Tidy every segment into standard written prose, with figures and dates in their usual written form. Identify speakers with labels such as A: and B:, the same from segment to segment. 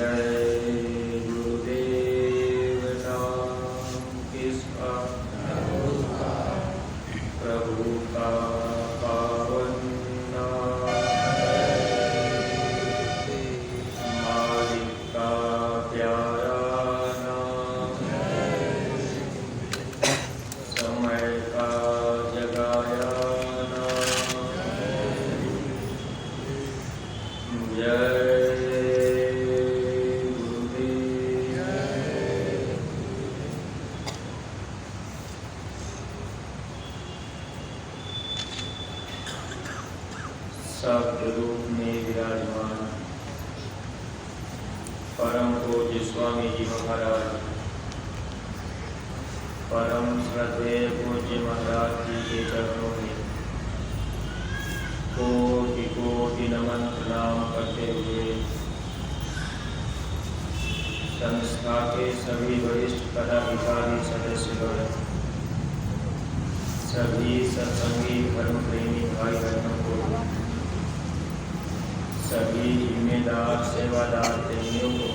A: जय गुरुदेव नाम किसका प्रभु का पावन नाम, मालिक का प्यारा नाम, समय का जगाया नाम। जय शब्द रूप में विराजमान परम पूज्य स्वामी जी महाराज, परम श्रद्धेय पूज्य महाराज जी के चरणों में कोटि कोटि नमन प्रणाम करते हुए संस्था के सभी वरिष्ठ पदाधिकारी सदस्यगण, सभी सत्संगी धर्म प्रेमी भाई बहनों को, सभी जिम्मेदार सेवादार प्रेमियों को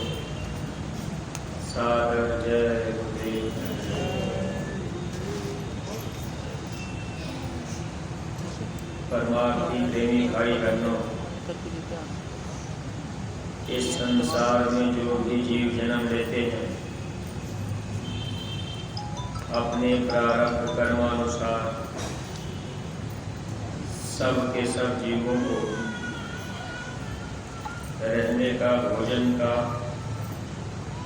A: सादर जय गुरुदेव। परमार्थी प्रेमी भाई बहनों, इस संसार में जो भी जीव जन्म लेते हैं, अपने प्रारब्ध कर्मानुसार सब के सब जीवों को रहने का, भोजन का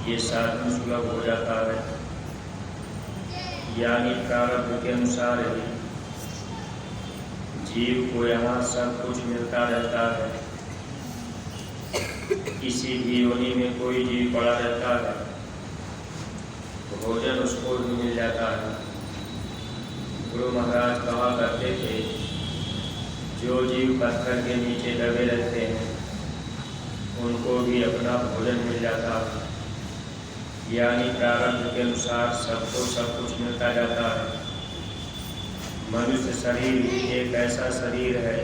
A: ये साधन सुलभ हो जाता है। यानी प्रारब्ध के अनुसार ही जीव को यहाँ सब कुछ मिलता रहता है। किसी भी योनि में कोई जीव पड़ा रहता है, भोजन उसको भी मिल जाता है। गुरु महाराज कहा करते थे, जो जीव पत्थर के नीचे दबे रहते हैं उनको भी अपना भोजन मिल जाता है। यानी प्रारब्ध के अनुसार सबको सब कुछ मिलता जाता है। मनुष्य शरीर ही एक ऐसा शरीर है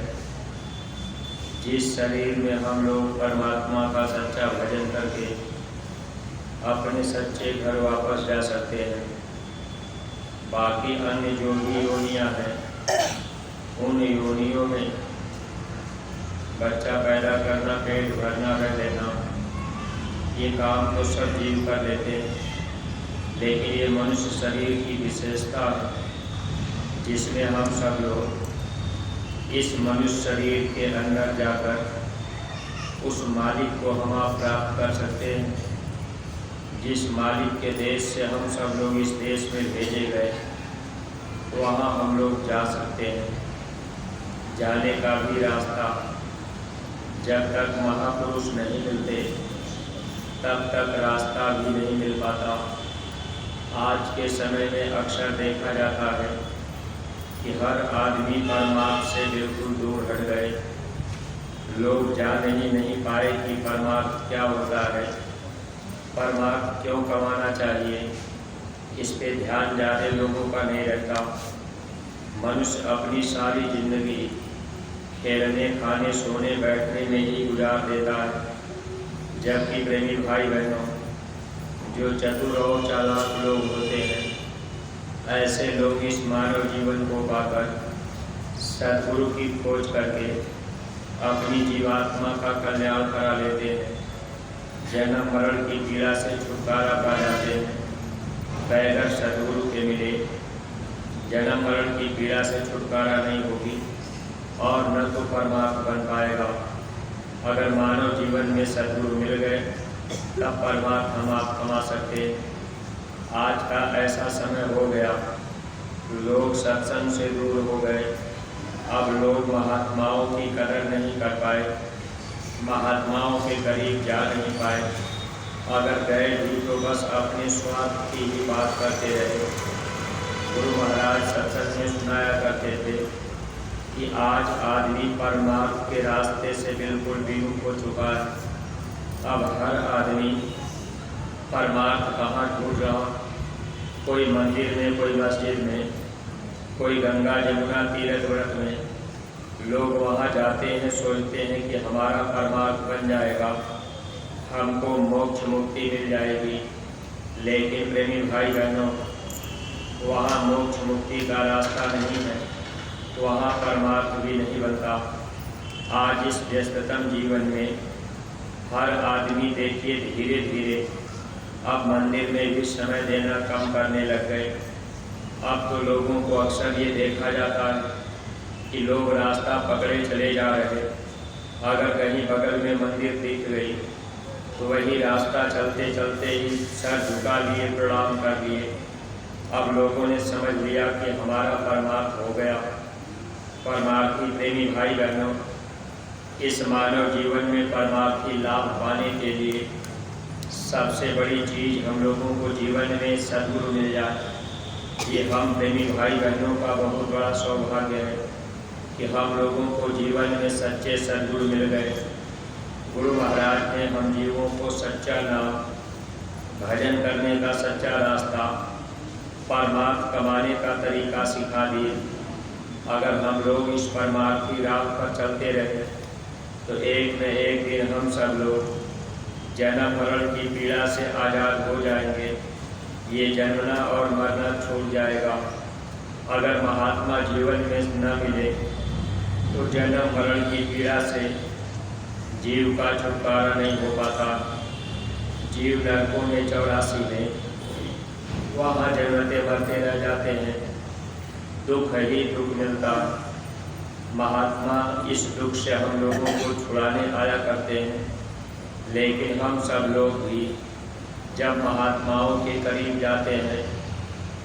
A: जिस शरीर में हम लोग परमात्मा का सच्चा भजन करके अपने सच्चे घर वापस जा सकते हैं। बाकी अन्य जो भी योनियाँ हैं, उन योनियों में बच्चा पैदा करना, पेट भरना, रह लेना, ये काम तो सब जीव कर लेते हैं। लेकिन ये मनुष्य शरीर की विशेषता है जिसमें हम सब लोग इस मनुष्य शरीर के अंदर जाकर उस मालिक को हम आप प्राप्त कर सकते हैं। जिस मालिक के देश से हम सब लोग इस देश में भेजे गए, वहाँ हम लोग जा सकते हैं। जाने का भी रास्ता जब तक महापुरुष नहीं मिलते तब तक रास्ता भी नहीं मिल पाता। आज के समय में अक्सर देखा जाता है कि हर आदमी परमार्थ से बिल्कुल दूर हट गए। लोग जान ही नहीं पाए कि परमार्थ क्या होता है, परमार्थ क्यों कमाना चाहिए। इस पे ध्यान ज़्यादा लोगों का नहीं रहता। मनुष्य अपनी सारी जिंदगी खेलने, खाने, सोने, बैठने में ही गुजार देता है। जबकि प्रेमी भाई बहनों, जो चतुर और चालाक लोग होते हैं, ऐसे लोग इस मानव जीवन को पाकर सद्गुरु की खोज करके अपनी जीवात्मा का कल्याण करा लेते हैं। जन्म मरण की पीड़ा से छुटकारा पा जाते हैं। बगैर सद्गुरु के मिले जन्म मरण की पीड़ा से छुटकारा नहीं होगी और न तो परमात्मा बन पाएगा। अगर मानव जीवन में सद्गुरु मिल गए तब परमात्मा हम आप कमा सकते। आज का ऐसा समय हो गया, लोग सत्संग से दूर हो गए। अब लोग महात्माओं की कदर नहीं कर पाए, महात्माओं के करीब जा नहीं पाए। अगर गए भी तो बस अपने स्वार्थ की ही बात करते रहे। गुरु महाराज सत्संग में सुनाया करते थे कि आज आदमी परमार्थ के रास्ते से बिल्कुल विमुख हो चुका है। अब हर आदमी परमार्थ कहाँ ढूंढ रहा, कोई मंदिर में, कोई मस्जिद में, कोई गंगा जमुना तीर्थ व्रत में। लोग वहाँ जाते हैं, सोचते हैं कि हमारा परमार्थ बन जाएगा, हमको मोक्ष मुक्ति मिल जाएगी। लेकिन प्रेमी भाई बहनों, वहाँ मोक्ष मुक्ति का रास्ता नहीं है, वहाँ परमार्थ भी नहीं बनता। आज इस व्यस्ततम जीवन में हर आदमी देखिए धीरे धीरे अब मंदिर में भी समय देना कम करने लग गए। अब तो लोगों को अक्सर ये देखा जाता है कि लोग रास्ता पकड़े चले जा रहे। अगर कहीं बगल में मंदिर दिख गई तो वही रास्ता चलते चलते ही सर झुका लिए, प्रणाम कर लिए। अब लोगों ने समझ लिया कि हमारा परमार्थ हो गया। परमार्थी प्रेमी भाई बहनों, इस मानव जीवन में परमार्थी लाभ पाने के लिए सबसे बड़ी चीज़ हम लोगों को जीवन में सद्गुरु मिल जाए। ये हम प्रेमी भाई बहनों का बहुत बड़ा सौभाग्य है कि हम लोगों को जीवन में सच्चे सद्गुरु मिल गए। गुरु महाराज ने हम जीवों को सच्चा नाम, भजन करने का सच्चा रास्ता, परमार्थ कमाने का तरीका सिखा दिए। अगर हम लोग इस परमार्थी राह पर चलते रहे तो एक न एक दिन हम सब लोग जन्म मरण की पीड़ा से आज़ाद हो जाएंगे। ये जन्मना और मरना छूट जाएगा। अगर महात्मा जीवन में न मिले तो जन्म मरण की पीड़ा से जीव का छुटकारा नहीं हो पाता। जीव नरकों में 84 में वहाँ जन्मते मरते रह जाते हैं, दुख ही दुख मिलता। महात्मा इस दुख से हम लोगों को छुड़ाने आया करते हैं। लेकिन हम सब लोग भी जब महात्माओं के करीब जाते हैं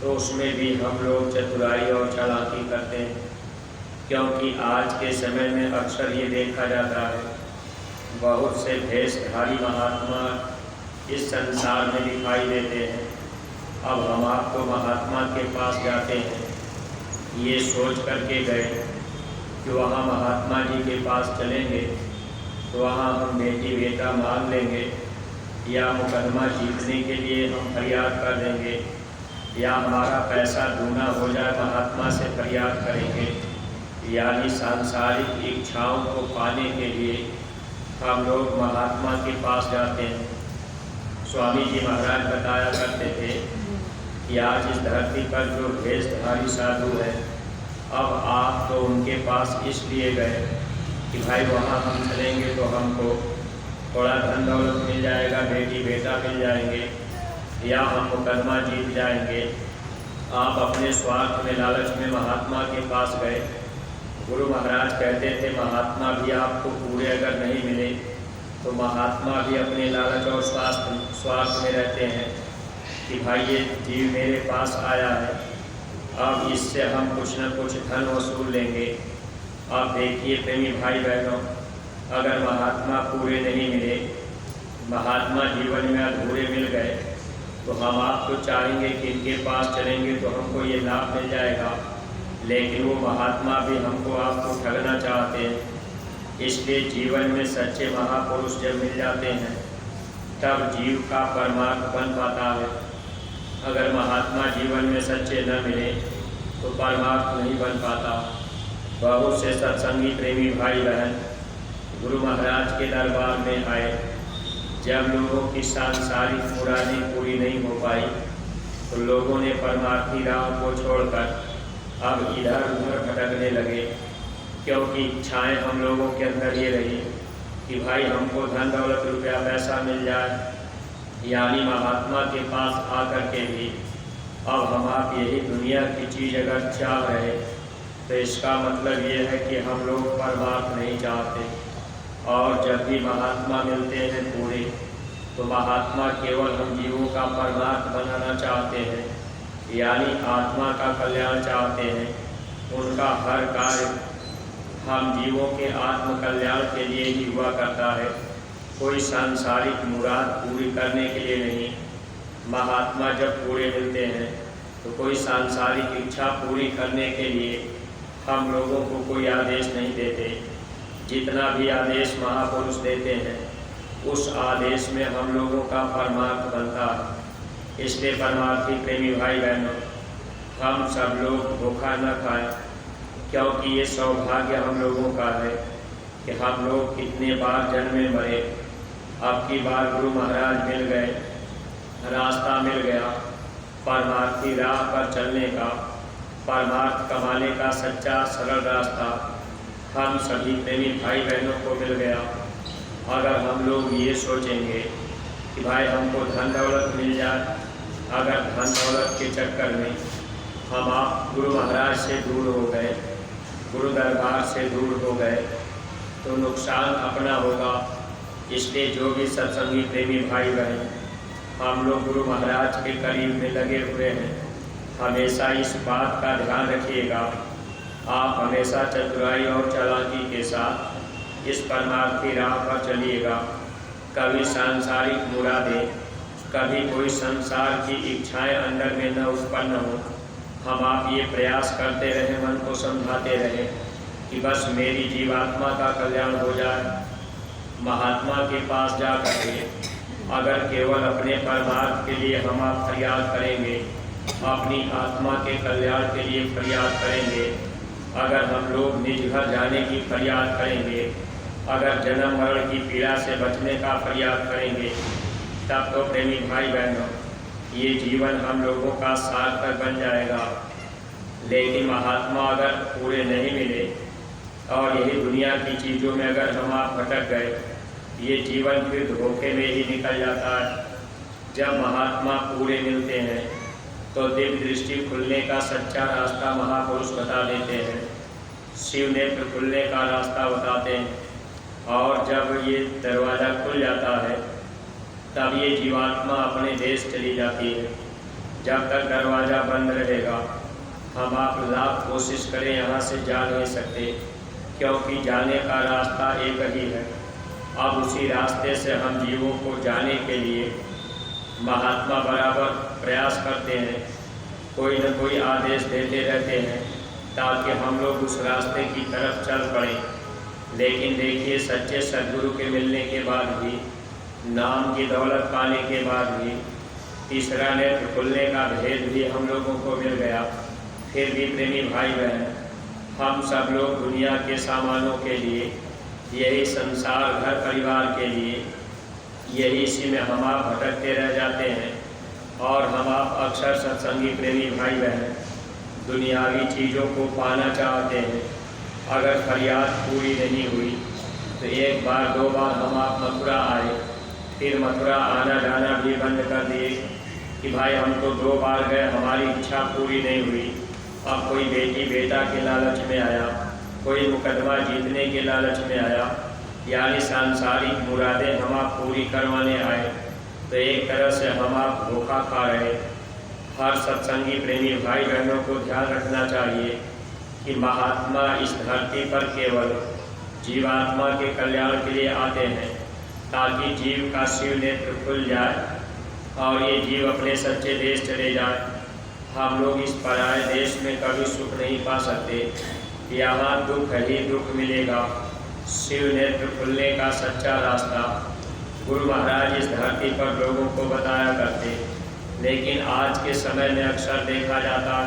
A: तो उसमें भी हम लोग चतुराई और चालाकी करते हैं, क्योंकि आज के समय में अक्सर ये देखा जाता है बहुत से भेषधारी महात्मा इस संसार में दिखाई देते हैं। अब हम आपको महात्मा के पास जाते हैं ये सोच करके गए कि वहाँ महात्मा जी के पास चलेंगे तो वहाँ हम बेटी बेटा मांग लेंगे, या मुकदमा जीतने के लिए हम फरियाद कर देंगे, या हमारा पैसा दूना हो जाए महात्मा से फरियाद करेंगे। यानी सांसारिक इच्छाओं को पाने के लिए हम लोग महात्मा के पास जाते हैं। स्वामी जी महाराज बताया करते थे कि आज इस धरती पर जो भेषधारी साधु है, अब आप तो उनके पास इसलिए गए कि भाई वहाँ हम चलेंगे तो हमको थोड़ा धन दौलत मिल जाएगा, बेटी बेटा मिल जाएंगे, या हम मुकदमा जीत जाएंगे। आप अपने स्वार्थ में, लालच में महात्मा के पास गए। गुरु महाराज कहते थे महात्मा भी आपको पूरे अगर नहीं मिले तो महात्मा भी अपने लालच और स्वार्थ में रहते हैं कि भाई ये जीव मेरे पास आया है, अब इससे हम कुछ न कुछ धन वसूल लेंगे। आप देखिए प्रेमी भाई बहनों, अगर महात्मा पूरे नहीं मिले, महात्मा जीवन में अधूरे मिल गए, तो हम आप तो चाहेंगे कि इनके पास चलेंगे तो हमको ये लाभ मिल जाएगा, लेकिन वो महात्मा भी हमको आपको ठगना चाहते हैं। इसलिए जीवन में सच्चे महापुरुष जब मिल जाते हैं तब जीव का परमार्थ बन पाता है। अगर महात्मा जीवन में सच्चे न मिले तो परमार्थ नहीं बन पाता। बहुत से सत्संगी प्रेमी भाई बहन गुरु महाराज के दरबार में आए। जब लोगों की सांसारिक मुरादें पूरी नहीं हो पाई तो लोगों ने परमार्थी राह को छोड़कर अब इधर उधर भटकने लगे, क्योंकि इच्छाएं हम लोगों के अंदर ये रही कि भाई हमको धन दौलत रुपया पैसा मिल जाए। यानी महात्मा के पास आकर के भी अब हम आप यही दुनिया की चीज़ अगर चाह रहे तो इसका मतलब ये है कि हम लोग परमार्थ नहीं चाहते। और जब भी महात्मा मिलते हैं पूरे, तो महात्मा केवल हम जीवों का परमार्थ बनाना चाहते हैं, यानी आत्मा का कल्याण चाहते हैं। उनका हर कार्य हम जीवों के आत्म कल्याण के लिए ही हुआ करता है, कोई सांसारिक मुराद पूरी करने के लिए नहीं। महात्मा जब पूरे मिलते हैं तो कोई सांसारिक इच्छा पूरी करने के लिए हम लोगों को कोई आदेश नहीं देते। जितना भी आदेश महापुरुष देते हैं उस आदेश में हम लोगों का परमार्थ बनता है। इसलिए परमार्थी प्रेमी भाई बहनों, हम सब लोग धोखा न खाएं, क्योंकि ये सौभाग्य हम लोगों का है कि हम लोग कितने बार जन्मे मरे। अब की बार गुरु महाराज मिल गए, रास्ता मिल गया परमार्थी राह पर चलने का, परमार्थ कमाने का सच्चा सरल रास्ता हम सभी प्रेमी भाई बहनों को मिल गया। अगर हम लोग ये सोचेंगे कि भाई हमको धन दौलत मिल जाए, अगर धन दौलत के चक्कर में हम आप गुरु महाराज से दूर हो गए, गुरु दरबार से दूर हो गए, तो नुकसान अपना होगा। इसलिए जो भी सत्संगी प्रेमी भाई बहन हम लोग गुरु महाराज के करीब में लगे हुए हैं, हमेशा इस बात का ध्यान रखिएगा, आप हमेशा चतुराई और चालाकी के साथ इस परमार्थी राह पर चलिएगा। कभी सांसारिक मुरादें, कभी कोई संसार की इच्छाएं अंदर में न उत्पन्न हो। हम आप ये प्रयास करते रहें, मन को समझाते रहें कि बस मेरी जीवात्मा का कल्याण हो जाए। महात्मा के पास जा करके अगर केवल अपने परमार्थ के लिए हम आप फरियाद करेंगे, अपनी आत्मा के कल्याण के लिए फरियाद करेंगे, अगर हम लोग निज घर जाने की फरियाद करेंगे, अगर जन्म मरण की पीड़ा से बचने का फरियाद करेंगे, तब तो प्रेमी भाई बहनों ये जीवन हम लोगों का सार्थक बन जाएगा। लेकिन महात्मा अगर पूरे नहीं मिले और यही दुनिया की चीज़ों में अगर हम आप भटक गए, ये जीवन फिर धोखे में ही निकल जाता है। जब महात्मा पूरे मिलते हैं तो दिव्य दृष्टि खुलने का सच्चा रास्ता महापुरुष बता देते हैं, शिव नेत्र खुलने का रास्ता बताते हैं। और जब ये दरवाज़ा खुल जाता है तब ये जीवात्मा अपने देश चली जाती है। जब तक दरवाज़ा बंद रहेगा हम आप लाख कोशिश करें यहाँ से जा नहीं सकते, क्योंकि जाने का रास्ता एक ही है। अब उसी रास्ते से हम जीवों को जाने के लिए महात्मा बराबर प्रयास करते हैं, कोई न कोई आदेश देते रहते हैं ताकि हम लोग उस रास्ते की तरफ चल पड़ें। लेकिन देखिए, सच्चे सद्गुरु के मिलने के बाद भी, नाम की दौलत पाने के बाद भी, तीसरा नेत्र खुलने का भेद भी हम लोगों को मिल गया। फिर भी प्रेमी भाई बहन हम सब लोग दुनिया के सामानों के लिए, यही संसार घर परिवार के लिए, यही इसी में हम आप भटकते रह जाते हैं। और हम आप अक्सर सत्संगी प्रेमी भाई बहन दुनियावी चीज़ों को पाना चाहते हैं। अगर फरियाद पूरी नहीं हुई तो एक बार दो बार हम आप मथुरा आए, फिर मथुरा आना जाना भी बंद कर दिए कि भाई हम तो 2 बार गए, हमारी इच्छा पूरी नहीं हुई। अब कोई बेटी बेटा के लालच में आया, कोई मुकदमा जीतने के लालच में आया, यानी सांसारिक मुरादें हम आप पूरी करवाने आए, तो एक तरह से हम आप धोखा खा रहे। हर सत्संगी प्रेमी भाई बहनों को ध्यान रखना चाहिए कि महात्मा इस धरती पर केवल जीवात्मा के कल्याण के लिए आते हैं, ताकि जीव का शिव नेत्र खुल जाए और ये जीव अपने सच्चे देश चले जाए। हम लोग इस पराये देश में कभी सुख नहीं पा सकते, यहाँ दुख ही दुख मिलेगा। शिव नेत्र खुलने का सच्चा रास्ता गुरु महाराज इस धरती पर लोगों को बताया करते, लेकिन आज के समय में अक्सर देखा जाता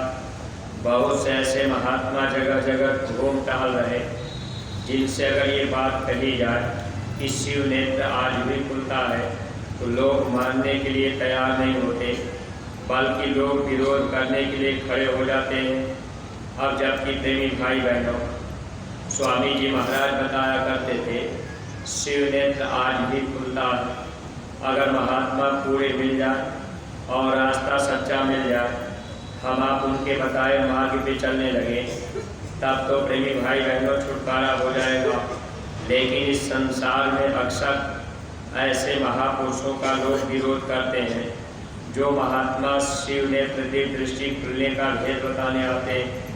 A: बहुत से ऐसे महात्मा जगह जगह घूम टहल रहे, जिनसे अगर ये बात कही जाए कि शिव नेत्र आज भी खुलता है तो लोग मानने के लिए तैयार नहीं होते, बल्कि लोग विरोध करने के लिए खड़े हो जाते हैं। अब जबकि प्रेमी भाई बहनों स्वामी जी महाराज बताया करते थे शिव नेत्र आज भी खुलता है। अगर महात्मा पूरे मिल जाए और रास्ता सच्चा मिल जाए, हम आप उनके बताए मार्ग पे चलने लगे, तब तो प्रेमी भाई बहनों छुटकारा हो जाएगा। लेकिन इस संसार में अक्सर ऐसे महापुरुषों का लोग विरोध करते हैं जो महात्मा शिव नेत्र दिव्य दृष्टि खुलने का भेद बताने आते हैं।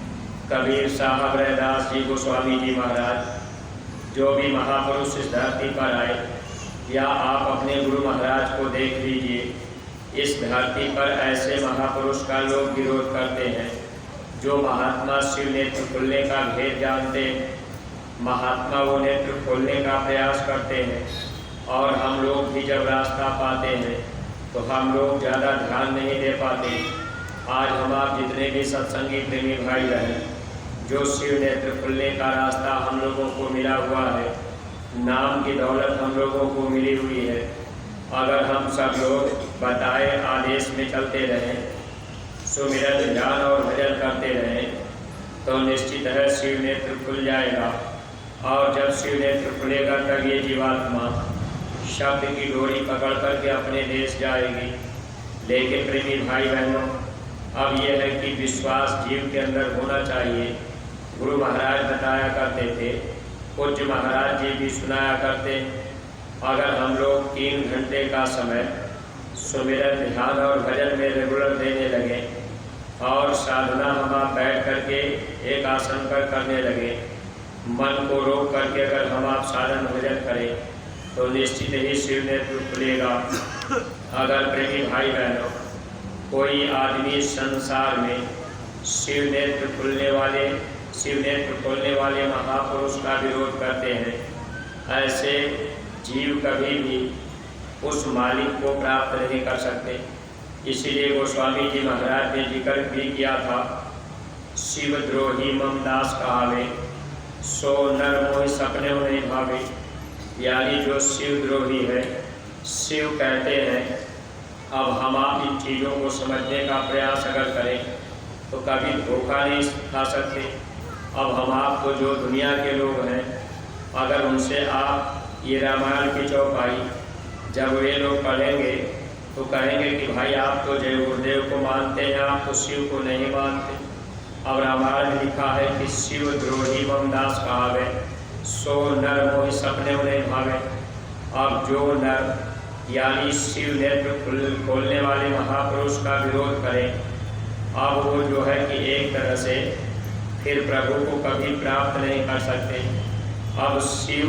A: कबीर साहब, रैदास जी, गोस्वामी जी महाराज, जो भी महापुरुष इस धरती पर आए, या आप अपने गुरु महाराज को देख लीजिए, इस धरती पर ऐसे महापुरुष का लोग विरोध करते हैं जो महात्मा शिव नेत्र खुलने का भेद जानते हैं। महात्मा वो नेत्र खोलने का प्रयास करते हैं और हम लोग भी जब रास्ता पाते हैं तो हम लोग ज़्यादा ध्यान नहीं दे पाते। आज हम आप जितने भी सत्संगी प्रेमी भाई बहन जो शिव नेत्र खुलने का रास्ता हम लोगों को मिला हुआ है, नाम की दौलत हम लोगों को मिली हुई है। अगर हम सब लोग बताए आदेश में चलते रहें, सुमिरन ध्यान और भजन करते रहें, तो निश्चित है शिव नेत्र खुल जाएगा। और जब शिव नेत्र खुलेगा तब ये जीवात्मा शब्द की डोरी पकड़ करके अपने देश जाएगी। लेकिन प्रेमी भाई बहनों, अब यह है कि विश्वास जीव के अंदर होना चाहिए। गुरु महाराज बताया करते थे, पूज्य महाराज जी भी सुनाया करते, अगर हम लोग 3 घंटे का समय सुमिरन ध्यान और भजन में रेगुलर देने लगे और साधना हम आप बैठ करके एक आसन पर करने लगे, मन को रोक करके अगर हम आप साधन भजन करें तो निश्चित ही शिव नेत्र खुलेगा। अगर प्रेमी भाई बहनों कोई आदमी संसार में शिव नेत्र खोलने वाले महापुरुष का विरोध करते हैं, ऐसे जीव कभी भी उस मालिक को प्राप्त नहीं कर सकते। इसीलिए गोस्वामी जी महाराज ने जिक्र भी किया था, शिव द्रोही मम दास कहावे, सो नर मोहि सपने नहीं भावे। यानी जो शिव द्रोही है, शिव कहते हैं, अब हम आप इन चीज़ों को समझने का प्रयास अगर करें तो कभी धोखा नहीं खा सकते। अब हम आप तो जो दुनिया के लोग हैं, अगर उनसे आप ये रामायण की चौपाई जब वे लोग पढ़ेंगे तो कहेंगे कि भाई आप तो जय गुरुदेव को मानते हैं, आप तो शिव को नहीं मानते। अब रामायण में लिखा है कि शिव द्रोही मम दास कहावे, सो नर मोहि सपने नहीं भावे। अब जो नर यानी शिव नेत्र खोलने वाले महापुरुष का विरोध करें, अब वो जो है कि एक तरह से फिर प्रभु को कभी प्राप्त नहीं कर सकते। अब शिव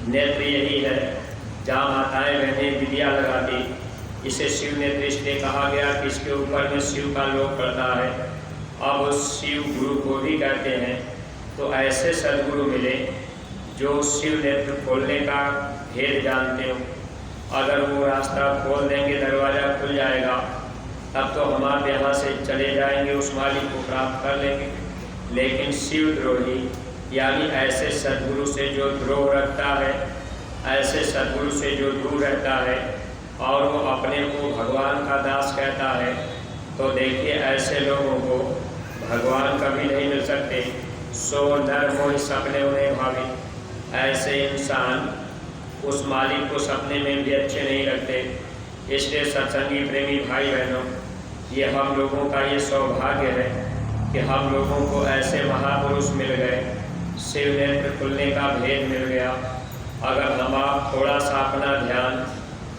A: नेत्र यही है जहाँ माताएं बहनें विद्या लगाती, इसे शिव नेत्र इसलिए कहा गया कि इसके ऊपर में शिव का लोक पड़ता है। अब शिव गुरु को भी कहते हैं। तो ऐसे सद्गुरु मिले जो शिव नेत्र खोलने का भेद जानते हो। अगर वो रास्ता खोल देंगे, दरवाज़ा खुल जाएगा, तब तो हमारे यहाँ से चले जाएंगे, उस मालिक को प्राप्त कर लेंगे। लेकिन शिव द्रोही यानी ऐसे सद्गुरु से जो द्रोह रखता है, ऐसे सद्गुरु से जो दूर रहता है और वो अपने को भगवान का दास कहता है, तो देखिए ऐसे लोगों को भगवान कभी नहीं मिल सकते। सो नर मोहि सपने उन्हें भावी। ऐसे इंसान उस मालिक को सपने में भी अच्छे नहीं लगते। इसलिए सत्संगी प्रेमी भाई बहनों, ये हम लोगों का ये सौभाग्य है कि हम लोगों को ऐसे महापुरुष मिल गए, शिव नेत्र खुलने का भेद मिल गया। अगर हम आप थोड़ा सा अपना ध्यान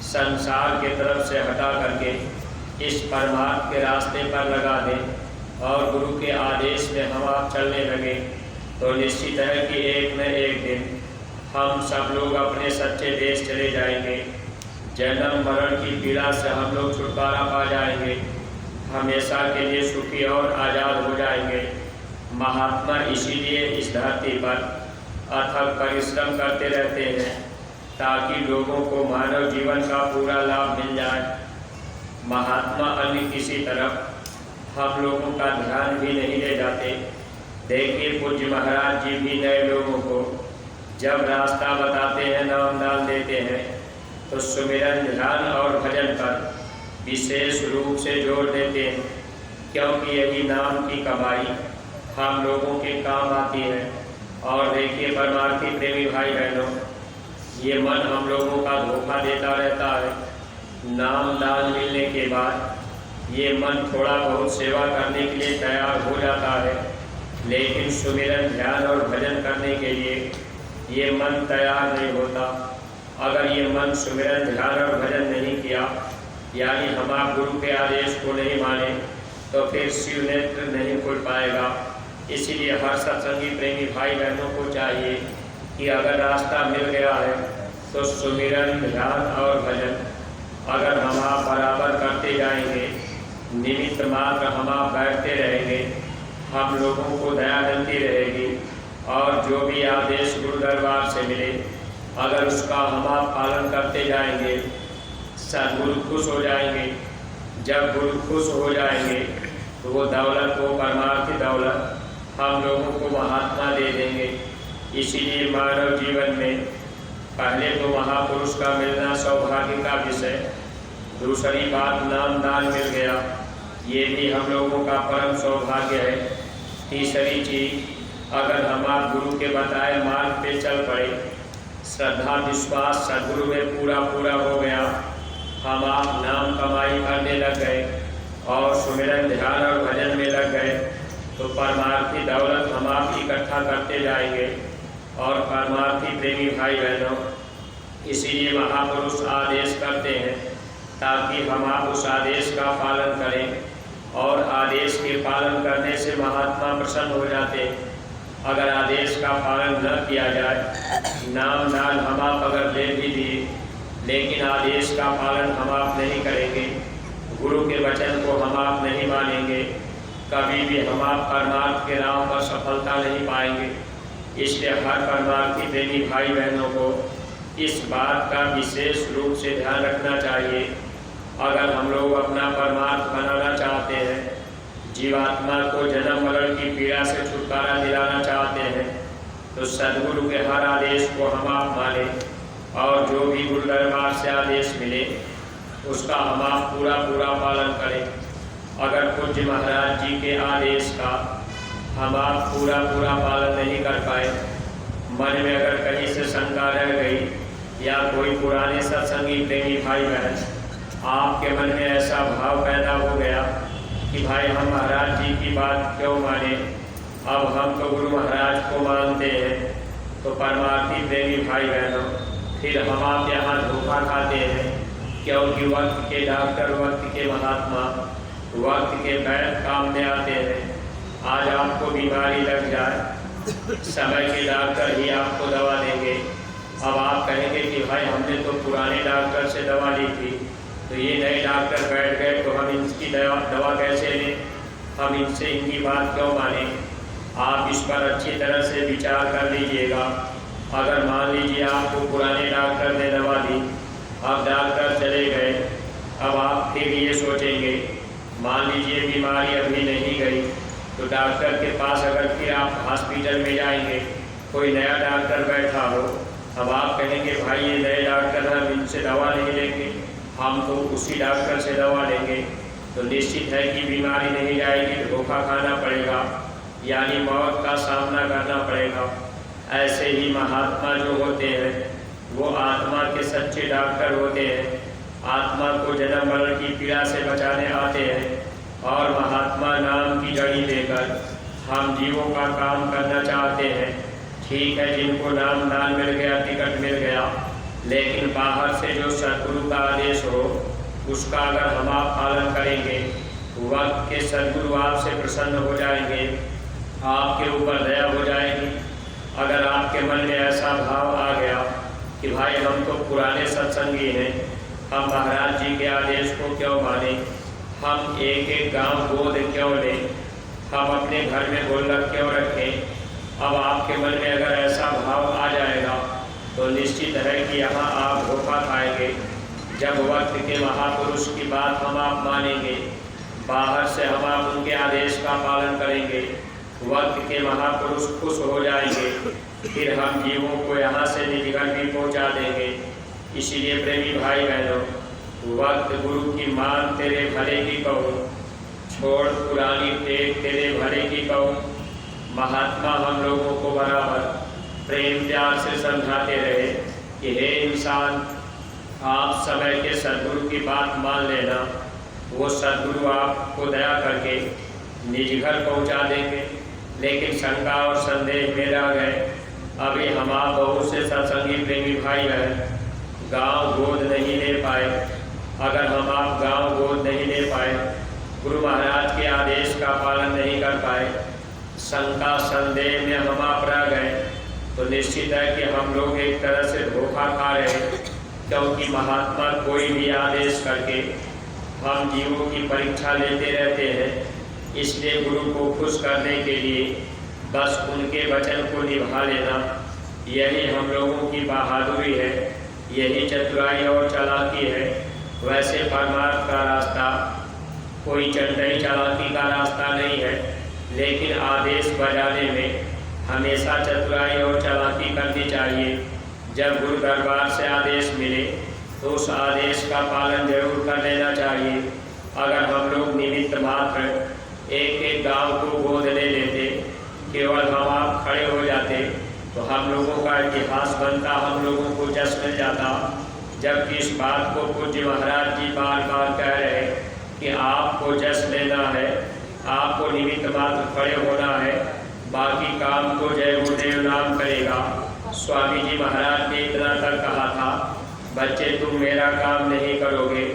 A: संसार के तरफ से हटा करके इस परमार्थ के रास्ते पर लगा दें और गुरु के आदेश में हम आप चलने लगे, तो निश्चित है कि एक न एक दिन हम सब लोग अपने सच्चे देश चले जाएंगे। जन्म मरण की पीड़ा से हम लोग छुटकारा पा जाएंगे, हमेशा के लिए सुखी और आज़ाद हो जाएंगे। महात्मा इसीलिए इस धरती पर अथक परिश्रम करते रहते हैं ताकि लोगों को मानव जीवन का पूरा लाभ मिल जाए। महात्मा अन्य किसी तरफ हम लोगों का ध्यान भी नहीं दे जाते। देखिए पूज्य महाराज जी भी नए लोगों को जब रास्ता बताते हैं, नाम डाल देते हैं, तो सुमिरन ध्यान और भजन पर विशेष रूप से जोर देते हैं, क्योंकि यही नाम की कमाई हम लोगों के काम आती है। और देखिए परमार्थी प्रेमी भाई बहनों, ये मन हम लोगों का धोखा देता रहता है। नाम दान मिलने के बाद ये मन थोड़ा बहुत सेवा करने के लिए तैयार हो जाता है, लेकिन सुमिरन ध्यान और भजन करने के लिए ये मन तैयार नहीं होता। अगर ये मन सुमिरन ध्यान और भजन नहीं किया, यानी हम आप गुरु के आदेश को नहीं माने, तो फिर शिव नेत्र नहीं खुल पाएगा। इसीलिए हर सत्संगी प्रेमी भाई बहनों को चाहिए कि अगर रास्ता मिल गया है तो सुमिरन ध्यान और भजन अगर हम आप बराबर करते जाएंगे, निमित्त मात्र हम आप बैठते रहेंगे, हम लोगों को दया मिलती रहेगी और जो भी आदेश गुरु दरबार से मिले अगर उसका हम आप पालन करते जाएंगे, सद्गुरु खुश हो जाएंगे। जब गुरु खुश हो जाएंगे तो वो दौलत, वो परमार्थी दौलत हम लोगों को महात्मा दे देंगे। इसीलिए मानव जीवन में पहले तो महापुरुष का मिलना सौभाग्य का विषय, दूसरी बात नाम दान मिल गया, ये भी हम लोगों का परम सौभाग्य है। तीसरी चीज, अगर हम आप गुरु के बताए मार्ग पे चल पड़े, श्रद्धा विश्वास सद्गुरु में पूरा पूरा हो गया, हम आप नाम कमाई करने लग गए और सुमिरन ध्यान और भजन में लग गए, तो परमार्थी दौलत हम आप इकट्ठा करते जाएंगे। और परमार्थी प्रेमी भाई बहनों, इसीलिए महापुरुष आदेश करते हैं ताकि हम आप उस आदेश का पालन करें और आदेश के पालन करने से महात्मा प्रसन्न हो जाते हैं। अगर आदेश का पालन न किया जाए, नाम दान हम आप अगर दे भी दिए लेकिन आदेश का पालन हम आप नहीं करेंगे, गुरु के वचन को हम आप नहीं मानेंगे, कभी भी हम आप परमार्थ के राह पर सफलता नहीं पाएंगे। इसलिए हर परमार्थी प्रेमी भाई बहनों को इस बात का विशेष रूप से ध्यान रखना चाहिए। अगर हम लोग अपना परमार्थ बनाना चाहते हैं, जीवात्मा को जन्म मरण की पीड़ा से छुटकारा दिलाना चाहते हैं, तो सद्गुरु के हर आदेश को हम आप माने और जो भी गुरु दरबार से आदेश मिले उसका हम आप पूरा पूरा पालन करें। अगर पूज्य महाराज जी के आदेश का हम आप पूरा पूरा पालन नहीं कर पाए, मन में अगर कहीं से शंका रह गई या कोई पुराने सत्संगी प्रेमी भाई बहन आपके मन में ऐसा भाव पैदा हो गया कि भाई हम महाराज जी की बात क्यों माने, अब हम तो गुरु महाराज को मानते हैं, तो परमार्थी प्रेमी भाई बहनों, फिर हम आप यहाँ धोखा खाते हैं। क्योंकि वक्त के डॉक्टर, वक्त के महात्मा, वक्त के वैद्य काम में आते हैं। आज आपको बीमारी लग जाए, समय के डॉक्टर ही आपको दवा देंगे। अब आप कहेंगे कि भाई हमने तो पुराने डॉक्टर से दवा ली थी, तो ये नए डॉक्टर बैठ गए तो हम इनकी दवा कैसे लें, हम इनसे इनकी बात क्यों माने। आप इस पर अच्छी तरह से विचार कर लीजिएगा। अगर मान लीजिए आपको पुराने डॉक्टर ने दवा दी, अब डॉक्टर चले गए, अब आप फिर ये सोचेंगे, मान लीजिए बीमारी अभी नहीं गई, तो डॉक्टर के पास अगर फिर आप हॉस्पिटल में जाएंगे, कोई नया डॉक्टर बैठा हो, अब आप कहेंगे भाई ये नए डॉक्टर हम इनसे दवा नहीं लेंगे, हम तो उसी डॉक्टर से दवा लेंगे, तो निश्चित है कि बीमारी नहीं जाएगी, धोखा खाना पड़ेगा, यानी मौत का सामना करना पड़ेगा। ऐसे ही महात्मा जो होते हैं वो आत्मा के सच्चे डॉक्टर होते हैं, आत्मा को जन्म मरण की पीड़ा से बचाने आते हैं और महात्मा नाम की जड़ी लेकर हम जीवों का काम करना चाहते हैं। ठीक है, जिनको नाम दान मिल गया, टिकट मिल गया, लेकिन बाहर से जो सद्गुरु का आदेश हो उसका अगर हम आप पालन करेंगे, वक्त के सद्गुरु आपसे प्रसन्न हो जाएंगे, आपके ऊपर दया हो जाएगी। अगर आपके मन में ऐसा भाव आ गया कि भाई हम तो पुराने सत्संगी हैं, हम महाराज जी के आदेश को क्यों माने, हम एक एक गांव गोद क्यों लें, हम अपने घर में गोलक क्यों रखें, अब आपके मन में अगर ऐसा भाव आ जाएगा तो निश्चित है कि यहाँ आप धोखा खाएंगे। जब वक्त के महापुरुष की बात हम आप मानेंगे, बाहर से हम आप उनके आदेश का पालन करेंगे, वक्त के महापुरुष खुश हो जाएंगे, फिर हम जीवों को यहाँ से निजगढ़ भी पहुँचा देंगे। इसीलिए प्रेमी भाई बहनों, वक्त गुरु की मान तेरे भले की कहूँ, छोड़ पुरानी टेक तेरे भले की कहूँ। महात्मा हम लोगों को बराबर प्रेम प्यार से समझाते रहे कि हे इंसान, आप समय के सद्गुरु की बात मान लेना, वो सद्गुरु आपको दया करके निज घर पहुँचा देंगे। लेकिन शंका और संदेह में रह गए। अभी हम आप बहुत से सत्संगी प्रेमी भाई बहन गांव गोद नहीं ले पाए। अगर हम आप गांव गोद नहीं ले पाए, गुरु महाराज के आदेश का पालन नहीं कर पाए, शंका संदेह में हम आप रह गए, तो निश्चित है कि हम लोग एक तरह से धोखा खा रहे हैं। क्योंकि महात्मा कोई भी आदेश करके हम जीवों की परीक्षा लेते रहते हैं। इसलिए गुरु को खुश करने के लिए बस उनके वचन को निभा लेना, यही हम लोगों की बहादुरी है, यही चतुराई और चालाकी है। वैसे परमार्थ का रास्ता कोई चंडई चालाकी का रास्ता नहीं है, लेकिन आदेश बजाने में हमेशा चतुराई और चालाकी करनी चाहिए। जब गुरु दरबार से आदेश मिले तो उस आदेश का पालन जरूर कर लेना चाहिए। अगर हम लोग निमित्त मात्र एक एक गांव को गोद ले लेते, केवल हम आप खड़े हो जाते, तो हम लोगों का इतिहास बनता, हम लोगों को जश मिल जाता। जबकि इस बात को पूज्य महाराज जी बार बार कह रहे कि आपको जश लेना है, आपको निमित्त मात्र खड़े होना है, बाकी काम तो जय गुरुदेव नाम करेगा। स्वामी जी महाराज ने इतना तक कहा था, बच्चे तुम मेरा काम नहीं करोगे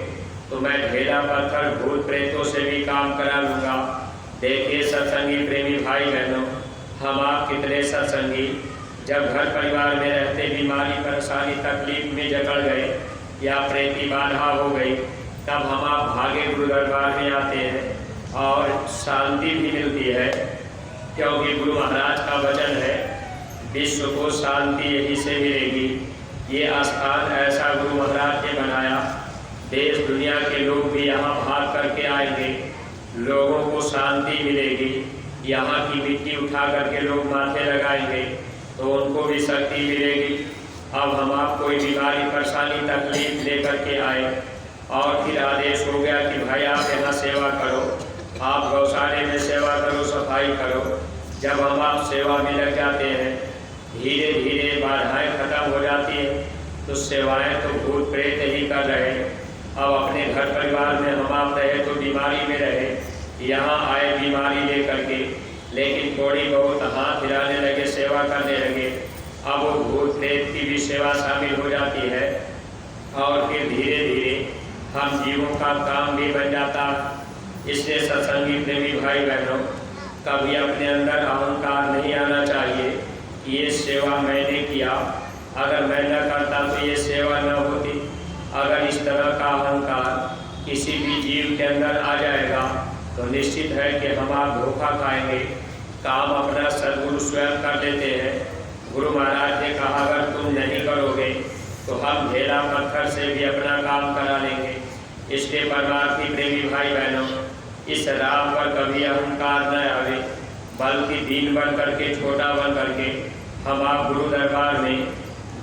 A: तो मैं ढेला पत्थर भूत प्रेतों से भी काम करा लूँगा। देखिए सत्संगी प्रेमी भाई बहनों, हम आप कितने सत्संगी जब घर परिवार में रहते बीमारी परेशानी तकलीफ में जकड़ गए या प्रेती बाधा हो गई, तब हम आप भागे गुरु दरबार में आते हैं और शांति भी मिलती है। क्योंकि गुरु महाराज का वचन है, विश्व को शांति यही से मिलेगी। ये स्थान ऐसा गुरु महाराज ने बनाया, देश दुनिया के लोग भी यहाँ भाग करके आएंगे, लोगों को शांति मिलेगी। यहाँ की मिट्टी उठा करके लोग माथे लगाएंगे तो उनको भी शक्ति मिलेगी। अब हम आप कोई बीमारी परेशानी तकलीफ लेकर के आए और फिर आदेश हो गया कि भाई आप यहाँ सेवा करो, आप गौशाले में सेवा करो, सफाई करो। जब हम आप सेवा में लग जाते हैं, धीरे धीरे बाधाएं खत्म हो जाती हैं, तो सेवाएं तो भूत प्रेत ही कर रहे। अब अपने घर परिवार में हम आप रहे तो बीमारी में रहे, यहाँ आए बीमारी लेकर के, लेकिन थोड़ी बहुत हाथ हिलाने लगे, सेवा करने लगे। अब वो भूत प्रेत की भी सेवा शामिल हो जाती है और फिर धीरे धीरे हम जीवों का काम भी बन जाता। इसलिए सत्संगी प्रेमी भाई बहनों, कभी अपने अंदर अहंकार नहीं आना चाहिए कि ये सेवा मैंने किया, अगर मैं न करता तो ये सेवा न होती। अगर इस तरह का अहंकार किसी भी जीव के अंदर आ जाएगा तो निश्चित है कि हम आप धोखा खाएंगे। काम अपना सद्गुरु स्वयं कर देते हैं। गुरु महाराज ने कहा अगर तुम नहीं करोगे तो हम ढेला पत्थर से भी अपना काम करा लेंगे। इसके परमार्थी प्रेमी भाई बहनों, इस राह पर कभी अहंकार न आवे, बल्कि दीन बन करके, छोटा बन करके हम आप गुरु दरबार में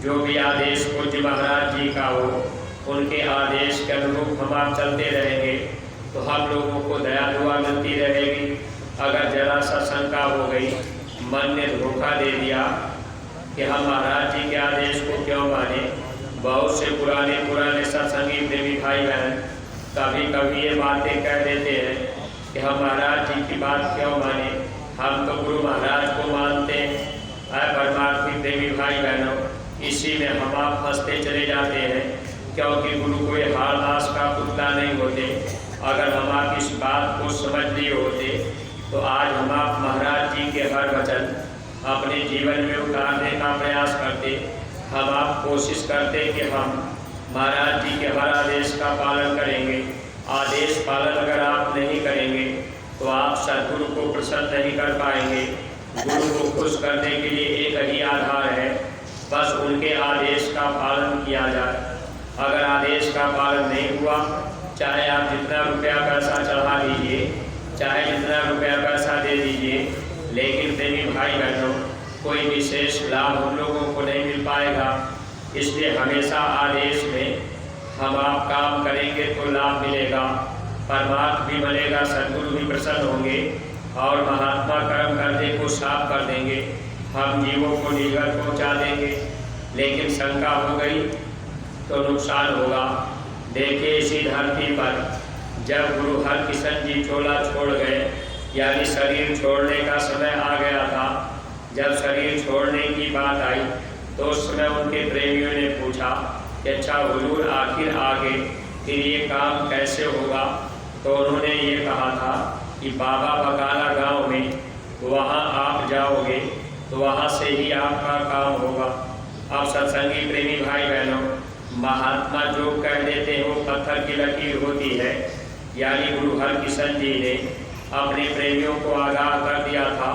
A: जो भी आदेश पूज्य महाराज जी का हो, उनके आदेश के अनुरूप हम आप चलते रहेंगे तो हम लोगों को दया दुआ मिलती रहेगी। अगर जरा सा शंका हो गई, मन ने धोखा दे दिया कि हम महाराज जी के आदेश को क्यों माने, बहुत से पुराने सत्संगी प्रेमी भाई बहन कभी कभी ये बातें कह देते हैं कि हम महाराज जी की बात क्यों माने, हम तो गुरु महाराज को मानते हैं। परमार्थी प्रेमी भाई बहनों, इसी में हम आप फंसते चले जाते हैं, क्योंकि गुरु कोई हार दास का पुतला नहीं होते। अगर हम आप इस बात को समझ लिए होते तो आज हम आप महाराज जी के हर वचन अपने जीवन में उतारने का प्रयास करते। हम आप कोशिश करते कि हम महाराज जी के हर आदेश का पालन करेंगे। आदेश पालन अगर आप नहीं करेंगे तो आप सद्गुरु को प्रसन्न नहीं कर पाएंगे। गुरु को खुश करने के लिए एक ही आधार है, बस उनके आदेश का पालन किया जाए। अगर आदेश का पालन नहीं हुआ, चाहे आप जितना रुपया पैसा चढ़ा दीजिए, चाहे जितना रुपया पैसा दे दीजिए, लेकिन प्रेमी भाई बहनों कोई विशेष लाभ हम लोगों को नहीं मिल पाएगा। इसलिए हमेशा आदेश में हम आप काम करेंगे तो लाभ मिलेगा, परमार्थ भी बनेगा, सद्गुरु भी प्रसन्न होंगे और महात्मा कर्म करने को साफ कर देंगे, हम जीवों को निगल पहुँचा देंगे। लेकिन शंका हो गई तो नुकसान होगा। देखिए इसी धरती पर जब गुरु हरकिशन जी चोला छोड़ गए, यानी शरीर छोड़ने का समय आ गया था, जब शरीर छोड़ने की बात आई तो उस समय उनके प्रेमियों ने पूछा कि अच्छा हुजूर आखिर आगे फिर ये काम कैसे होगा। तो उन्होंने ये कहा था कि बाबा बकाला गांव में वहाँ आप जाओगे तो वहाँ से ही आपका काम होगा। अब सत्संगी प्रेमी भाई बहनों, महात्मा जो कह देते हैं वो पत्थर की लकीर होती है। यानी गुरु हरकिशन जी ने अपने प्रेमियों को आगाह कर दिया था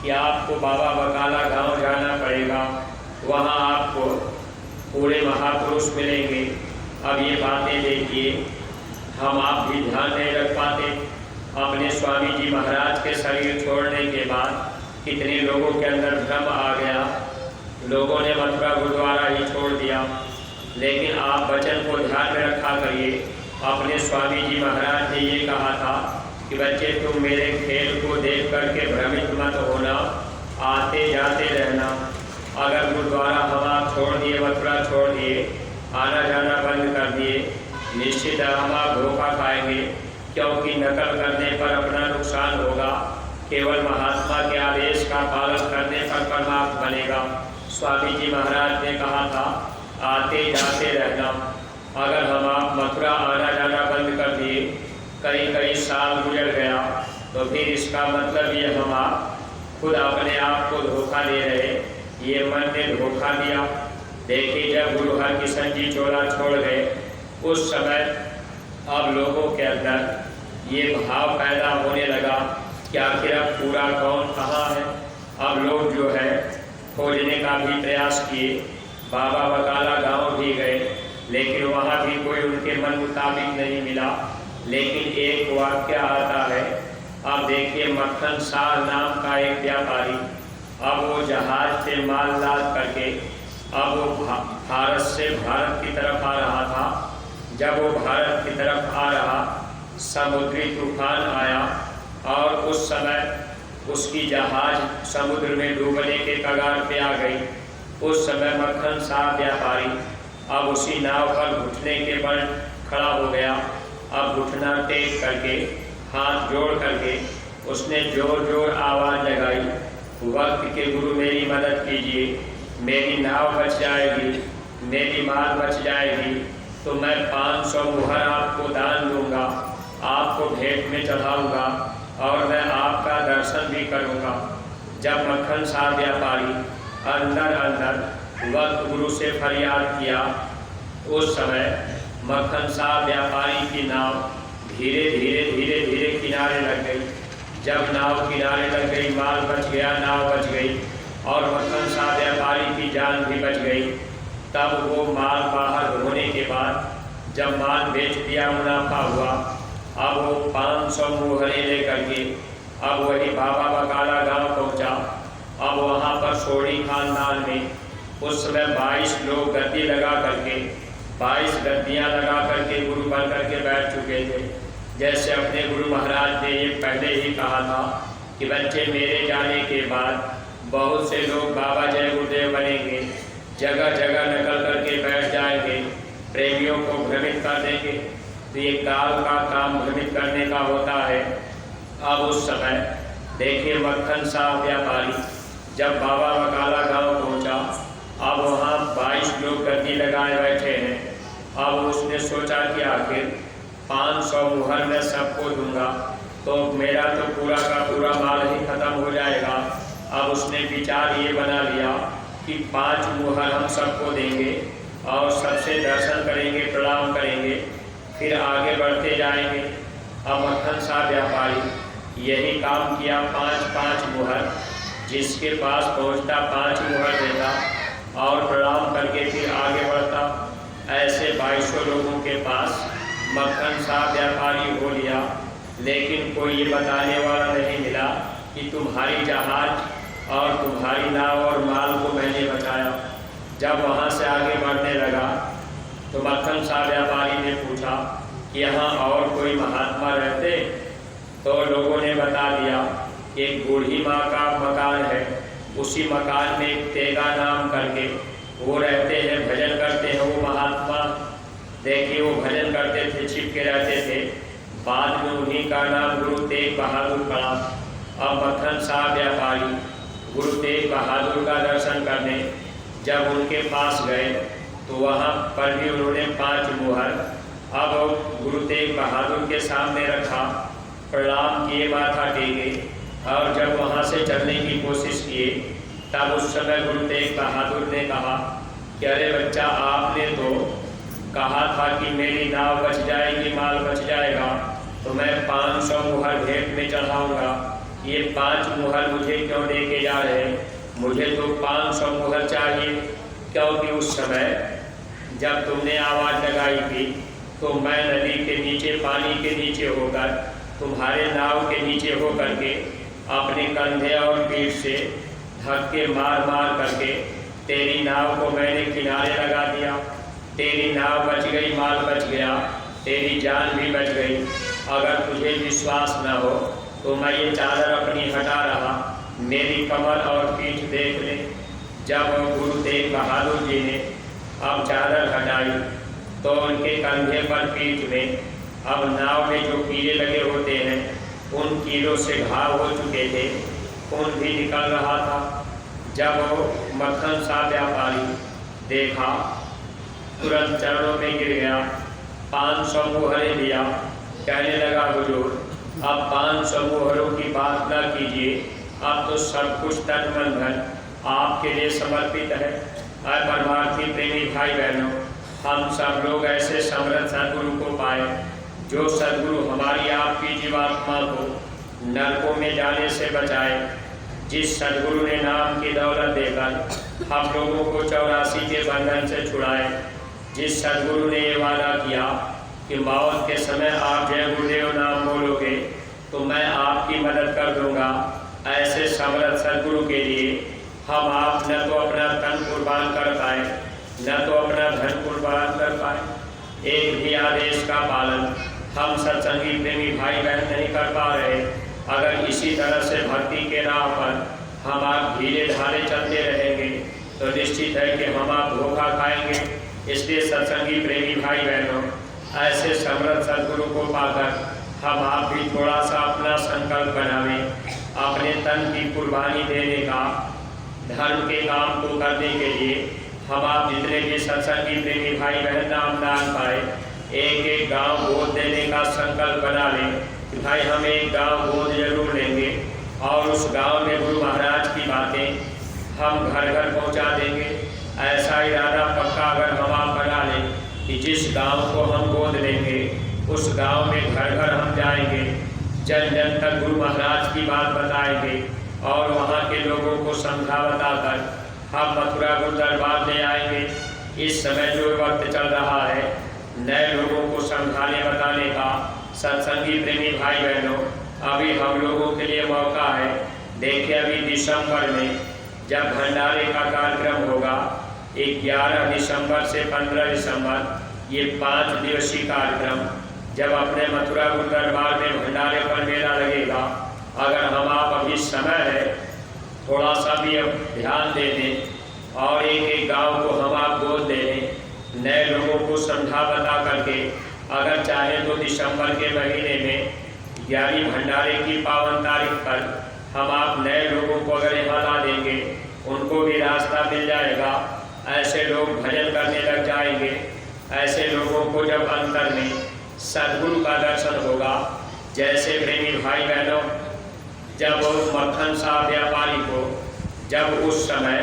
A: कि आपको बाबा बकाला गांव जाना पड़ेगा, वहां आपको पूरे महापुरुष मिलेंगे। अब ये बातें देखिए, हम आप भी ध्यान नहीं रख पाते। अपने स्वामी जी महाराज के शरीर छोड़ने के बाद कितने लोगों के अंदर भ्रम आ गया, लोगों ने मथुरा गुरुद्वारा ही छोड़ दिया। लेकिन आप वचन को ध्यान में रखा करिए। अपने स्वामी जी महाराज ने ये कहा था कि बच्चे तुम मेरे खेल को देख करके भ्रमित मत होना, आते जाते रहना। अगर गुरुद्वारा हम आप छोड़ दिए, मथुरा छोड़ दिए, आना जाना बंद कर दिए, निश्चित हम आप धोखा खाएंगे, क्योंकि नकल करने पर अपना नुकसान होगा। केवल महात्मा के आदेश का पालन करने पर परमार्थ बनेगा। स्वामी जी महाराज ने कहा था आते जाते रहना। अगर हम आप मथुरा आना जाना बंद कर दिए, कई साल गुजर गया, तो फिर इसका मतलब ये हम आप खुद अपने आप को धोखा दे रहे। ये मन ने धोखा दिया। देखिए, जब गुरु हरकिशन जी चोला छोड़ गए, उस समय अब लोगों के अंदर ये भाव पैदा होने लगा कि आखिर अब पूरा कौन कहाँ है। अब लोग जो है खोजने का भी प्रयास किए, बाबा बकाला गांव भी गए, लेकिन वहाँ भी कोई उनके मन मुताबिक नहीं मिला। लेकिन एक वाक्य आता है। अब देखिए, मक्खन शाह नाम का एक व्यापारी, अब वो जहाज से माल लाद करके अब वो भारत से भारत की तरफ आ रहा था। जब वो भारत की तरफ आ रहा, समुद्री तूफान आया और उस समय उसकी जहाज समुद्र में डूबने के कगार पे आ गई। उस समय मक्खन शाह व्यापारी अब उसी नाव पर घुटने के बल खड़ा हो गया। अब घुटना टेक करके, हाथ जोड़ करके उसने जोर जोर आवाज़ लगाई, वक्त के गुरु मेरी मदद कीजिए, मेरी नाव बच जाएगी, मेरी माल बच जाएगी, तो मैं 500 मुहर आपको दान दूंगा, आपको भेंट में चढ़ाऊंगा और मैं आपका दर्शन भी करूंगा। जब मक्खन शाह व्यापारी अंदर अंदर वक्त गुरु से फरियाद किया, उस समय मक्खन शाह व्यापारी की नाव धीरे धीरे किनारे लग गई। जब नाव किनारे लग गई, माल बच गया, नाव बच गई और मक्खन शाह व्यापारी की जान भी बच गई। तब वो माल बाहर होने के बाद जब माल बेच दिया, मुनाफा हुआ, अब वो 500 मुहरे लेकर के अब वही बाबा बकाला गांव पहुंचा। अब वहाँ पर सोड़ी खानदान में उस समय 22 लोग गद्दी लगा करके, 22 गद्दियाँ लगा करके गुरु बन करके बैठ चुके थे। जैसे अपने गुरु महाराज ने ये पहले ही कहा था कि बच्चे मेरे जाने के बाद बहुत से लोग बाबा जय गुरुदेव बनेंगे, जगह जगह नकल करके बैठ जाएंगे, प्रेमियों को भ्रमित कर देंगे। तो ये काल का काम भ्रमित करने का होता है। अब उस समय देखिए, मक्खन शाह व्यापारी जब बाबा बकाला गांव पहुंचा, अब वहाँ 22 लोग गद्दी लगाए बैठे हैं। अब उसने सोचा कि आखिर 500 मुहर मैं सबको दूंगा तो मेरा तो पूरा का पूरा माल ही खत्म हो जाएगा। अब उसने विचार ये बना लिया कि 5 मुहर हम सबको देंगे और सबसे दर्शन करेंगे, प्रणाम करेंगे, फिर आगे बढ़ते जाएंगे। अब मक्खन शाह व्यापारी यही काम किया, 5-5 मुहर, जिसके पास पहुंचता 5 मुहर देता और प्रणाम करके फिर आगे बढ़ता। ऐसे 2200 लोगों के पास मक्खन शाह व्यापारी हो लिया। लेकिन कोई ये बताने वाला नहीं मिला कि तुम्हारी जहाज और तुम्हारी नाव और माल को मैंने बचाया। जब वहाँ से आगे बढ़ने लगा तो मक्खन शाह व्यापारी ने पूछा कि यहाँ और कोई महात्मा रहते? तो लोगों ने बता दिया कि एक बूढ़ी माँ का मकान है, उसी मकान में एक तेगा नाम करके वो रहते हैं, भजन करते हैं। वो महात्मा देखिए वो भजन करते थे, छिपके रहते थे। बाद में उन्हीं का नाम गुरु तेग बहादुर पड़ा। अब मक्खन शाह व्यापारी गुरु तेग बहादुर का दर्शन करने जब उनके पास गए तो वहाँ पर भी उन्होंने 5 मुहर अब गुरु तेग बहादुर के सामने रखा, प्रणाम किए, माथा टेके और जब वहाँ से चलने की कोशिश किए तब उस समय गुरु तेग बहादुर ने कहा कि अरे बच्चा, आपने तो कहा था कि मेरी नाव बच जाएगी, माल बच जाएगा, तो मैं 500 मुहर भेंट में चढ़ाऊँगा। ये 5 मुहर मुझे क्यों दे के जा रहे हैं? मुझे तो 500 मुहर चाहिए, क्योंकि उस समय जब तुमने आवाज़ लगाई थी तो मैं नदी के नीचे, पानी के नीचे होकर, तुम्हारे नाव के नीचे होकर के अपने कंधे और पीठ से धक्के मार मार करके तेरी नाव को मैंने किनारे लगा दिया। तेरी नाव बच गई, माल बच गया, तेरी जान भी बच गई। अगर तुझे विश्वास न हो तो मैं ये चादर अपनी हटा रहा, मेरी कमर और पीठ देख ले। जब गुरु तेग बहादुर जी ने अब चादर हटाई तो उनके कंधे पर, पीठ में अब नाव में जो कीड़े लगे होते हैं उन कीड़ों से घाव हो चुके थे, खून भी निकल रहा था। जब वो मक्खन सा व्यापारी देखा तुरंत चरणों में गिर गया, 500 मुहरे दिया, कहने लगा हुजूर अब 500 मुहरों की बात न कीजिए, अब तो सब कुछ तन मन धन आपके लिए समर्पित है। परमार्थी प्रेमी भाई बहनों, हम सब लोग ऐसे समर्थ सदगुरु को पाए जो सदगुरु हमारी आपकी जीवात्मा को नरकों में जाने से बचाए। जिस सदगुरु ने नाम की दौलत देकर हम लोगों को 84 के बंधन से छुड़ाए, जिस सदगुरु ने ये वादा किया कि मौत के समय आप जय गुरुदेव नाम बोलोगे तो मैं आपकी मदद कर दूंगा, ऐसे समर्थ सदगुरु के लिए हम आप न तो अपना तन कुर्बान कर पाए, न तो अपना धन कुर्बान कर पाए। एक भी आदेश का पालन हम सत्संगी प्रेमी भाई बहन नहीं कर पा रहे। अगर इसी तरह से भक्ति के राह पर हम आप धीरे धारे चलते रहेंगे तो निश्चित है कि हम आप धोखा खाएंगे। इसलिए सत्संगी प्रेमी भाई बहनों, ऐसे समर्थ सदगुरु को पाकर हम आप भी थोड़ा सा अपना संकल्प बनावें, अपने तन की कुर्बानी देने का, धर्म के काम को करने के लिए। हम आप जितने भी सत्संगी प्रेमी भाई बहन नाम दान पाए, एक एक गांव गोद देने का संकल्प बना लें कि भाई हम एक गांव गोद जरूर लेंगे और उस गांव में गुरु महाराज की बातें हम घर घर पहुंचा देंगे। ऐसा इरादा पक्का अगर हम आप बना लें कि जिस गांव को हम गोद लेंगे उस गांव में घर घर हम जाएंगे, जन जन तक गुरु महाराज की बात बताएंगे और वहाँ के लोगों को समझा बताकर हम मथुरा गुरु दरबार ले आएंगे। इस समय जो वक्त चल रहा है नए लोगों को समझाने बताने का, सत्संगी प्रेमी भाई बहनों अभी हम लोगों के लिए मौका है। देखिए अभी दिसंबर में जब भंडारे का कार्यक्रम होगा, 11 दिसंबर से 15 दिसंबर ये 5 दिवसीय कार्यक्रम, जब अपने मथुरा गुरु दरबार में भंडारे पर मेला लगेगा, अगर हम आप अभी समय है थोड़ा सा भी अब ध्यान दे दें और एक एक गांव को हम आप गोद दे लें, नए लोगों को समझा बता करके, अगर चाहे तो दिसंबर के महीने में 11 भंडारे की पावन तारीख पर हम आप नए लोगों को अगर यहाँ ला देंगे, उनको भी रास्ता मिल जाएगा। ऐसे लोग भजन करने लग जाएंगे। ऐसे लोगों को जब अंतर में सद्गुरु का दर्शन होगा, जैसे प्रेमी भाई बहनों जब मक्खन साहब व्यापारी को जब उस समय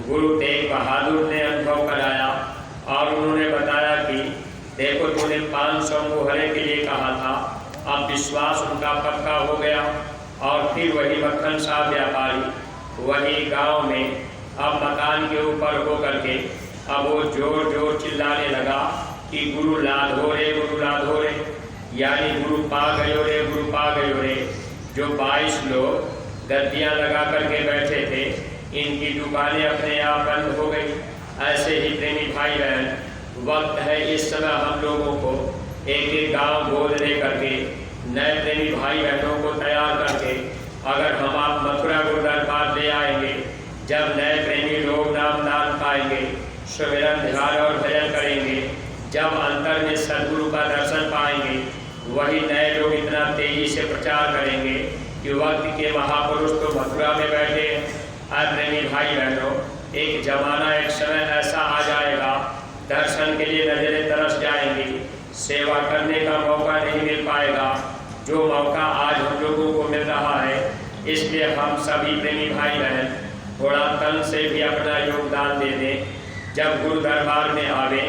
A: गुरु तेग बहादुर ने अनुभव कराया और उन्होंने बताया कि देखो तूने 500 मुहरे के लिए कहा था, अब विश्वास उनका पक्का हो गया। और फिर वही मक्खन साहब व्यापारी वही गांव में अब मकान के ऊपर हो करके अब वो जोर जोर चिल्लाने लगा कि गुरु लाधो रे, गुरु लाधो रे, यानी गुरु पा गयो रे, गुरु पा गयो रे। जो 22 लोग गद्दियाँ लगा करके बैठे थे, इनकी दुकानें अपने आप बंद हो गई। ऐसे ही प्रेमी भाई बहन वक्त है इस समय हम लोगों को एक एक गांव गोद ले करके नए प्रेमी भाई बहनों को तैयार करके अगर हम आप मथुरा गुरु दरबार ले आएंगे, जब नए प्रेमी लोग नाम दान पाएंगे, सुमिरन ध्यान और भजन करेंगे, जब अंतर में सद्गुरु का दर्शन पाएंगे, वही नए लोग इतना तेजी से प्रचार करेंगे कि वक्त के महापुरुष तो मथुरा में बैठे। प्रेमी भाई बहनों, एक जमाना एक समय ऐसा आ जाएगा, दर्शन के लिए नजरें तरस जाएंगी, सेवा करने का मौका नहीं मिल पाएगा जो मौका आज हम लोगों को मिल रहा है। इसलिए हम सभी प्रेमी भाई बहन थोड़ा तन से भी अपना योगदान दे दें। जब गुरु दरबार में आवे,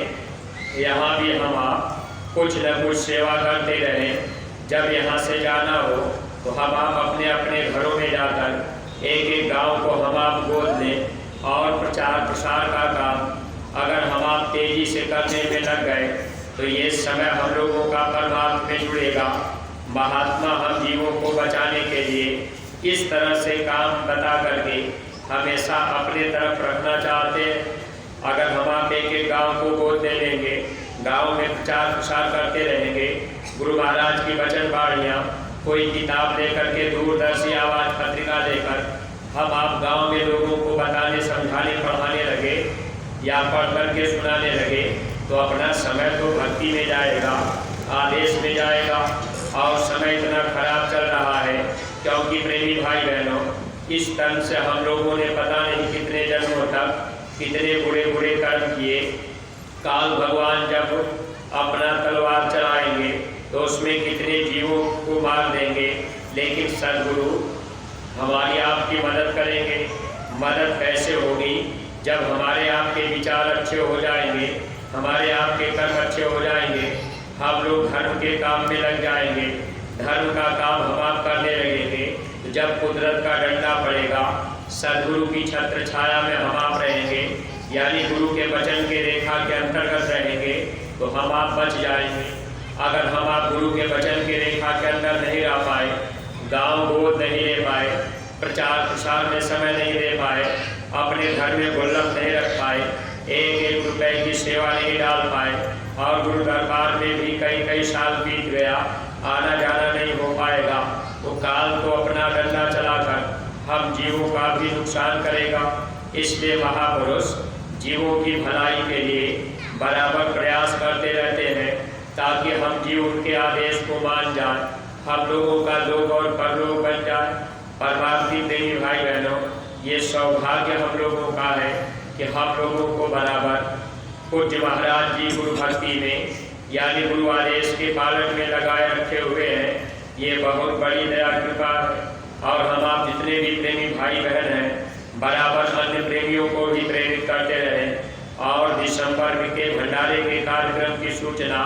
A: यहाँ भी हम आप कुछ न कुछ सेवा करते रहें। जब यहाँ से जाना हो तो हम आप अपने अपने घरों में जाकर एक एक गांव को हम आप गोद लें और प्रचार प्रसार का काम अगर हम आप तेजी से करने में लग गए तो ये समय हम लोगों का परमात्मा में जुड़ेगा। महात्मा हम जीवों को बचाने के लिए किस तरह से काम बता करके हमेशा अपने तरफ रखना चाहते हैं। अगर हम आप एक एक गाँव को गोद दे लेंगे, गाँव में प्रचार प्रसार करते रहेंगे, गुरु महाराज की वचन वाणियाँ, कोई किताब लेकर के दूरदर्शी आवाज पत्रिका लेकर हम आप गांव में लोगों को बताने समझाने पढ़ाने लगे या पढ़ करके सुनाने लगे, तो अपना समय तो भक्ति में जाएगा, आदेश में जाएगा। और समय इतना खराब चल रहा है क्योंकि प्रेमी भाई बहनों, इस तन से हम लोगों ने पता नहीं कितने जन्मों तक कितने बुरे बुरे कर्म किए। काल भगवान जब अपना तलवार चलाएंगे तो उसमें कितने जीवों को मार देंगे, लेकिन सद्गुरु हमारी आपकी मदद करेंगे। मदद कैसे होगी? जब हमारे आपके विचार अच्छे हो जाएंगे, हमारे आपके कर्म अच्छे हो जाएंगे, हम लोग धर्म के काम में लग जाएंगे, धर्म का काम हम आप करने लगेंगे। तो जब कुदरत का डंडा पड़ेगा, सद्गुरु की छत्र छाया में हम आप रहेंगे, यानी गुरु के वचन के रेखा के अंतर्गत रहेंगे, तो हम आप बच जाएंगे। अगर हम आप गुरु के वचन के रेखा के अंदर नहीं रह पाए, गांव गोद नहीं ले पाए, प्रचार प्रसार में समय नहीं दे पाए, अपने घर में गुल्लक नहीं रख पाए, एक एक रुपए की सेवा नहीं डाल पाए, और गुरु दरबार में भी कई कई साल बीत गया, आना जाना नहीं हो पाएगा, तो काल तो अपना डंडा चलाकर हम जीवों का भी नुकसान करेगा। इसलिए महापुरुष जीवों की भलाई के लिए बराबर प्रयास करते रहते हैं ताकि हम जीव उनके आदेश को मान जाए, हम लोगों का लोक और परलोक बन जाए। परमार्थी प्रेमी भाई बहनों, ये सौभाग्य हम लोगों का है कि हम लोगों को बराबर पूज्य महाराज जी गुरु भक्ति में यानी गुरु आदेश के पालन में लगाए रखे हुए हैं। ये बहुत बड़ी दया कृपा है। और हम आप जितने भी प्रेमी भाई बहन हैं बराबर अन्य प्रेमियों को भी प्रेरित करते रहें, और दिसंबर के भंडारे के कार्यक्रम की सूचना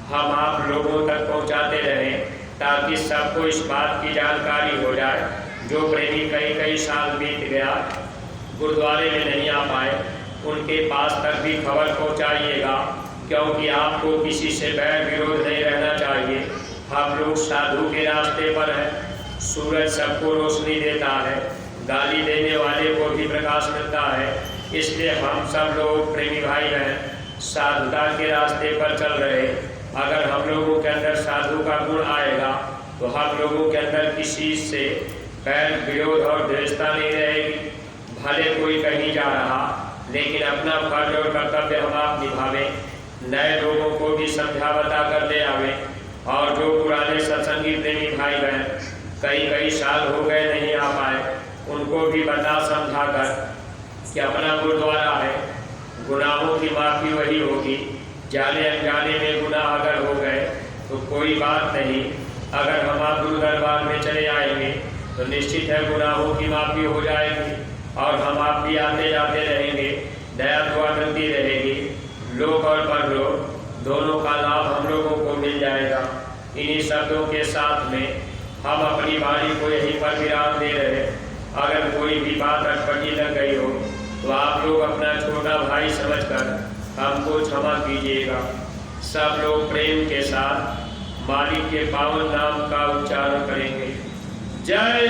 A: हम आप लोगों तक पहुंचाते रहें, ताकि सबको इस बात की जानकारी हो जाए। जो प्रेमी कई कई साल बीत गया गुरुद्वारे में नहीं आ पाए, उनके पास तक भी खबर पहुंचाइएगा, क्योंकि आपको किसी से बैर विरोध नहीं रहना चाहिए। हम लोग साधु के रास्ते पर हैं, सूरज सबको रोशनी देता है, गाली देने वाले को भी प्रकाश मिलता है। इसलिए हम सब लोग प्रेमी भाई बहन साधुता के रास्ते पर चल रहे। अगर हम लोगों के अंदर साधु का गुण आएगा तो हम लोगों के अंदर किसी से बैर विरोध और द्वेषता नहीं रहेगी। भले कोई कहीं जा रहा, लेकिन अपना फर्ज और कर्तव्य हम आप निभावें, नए लोगों को भी समझा बता कर ले आवें। और जो पुराने सत्संगी प्रेमी भाई बहन कई कई साल हो गए नहीं आ पाए, उनको भी बता समझा कर कि अपना गुरुद्वारा है, गुनाहों की माफ़ी वही होगी। जाने अनजाने में गुनाह अगर हो गए तो कोई बात नहीं, अगर हम आप गुरु दरबार में चले आएंगे तो निश्चित है गुनाहों की माफ़ी हो जाएगी, और हम आप भी आते जाते रहेंगे, दया दुआ मिलती रहेगी, लोक और परलोक दोनों का लाभ हम लोगों को मिल जाएगा। इन्हीं शब्दों के साथ में हम अपनी वाणी को यहीं पर विराम दे रहे। अगर कोई भी बात अटपटी लग गई हो तो आप लोग अपना छोटा भाई समझकर हमको क्षमा कीजिएगा। सब लोग प्रेम के साथ मालिक के पावन नाम का उच्चारण करेंगे। जय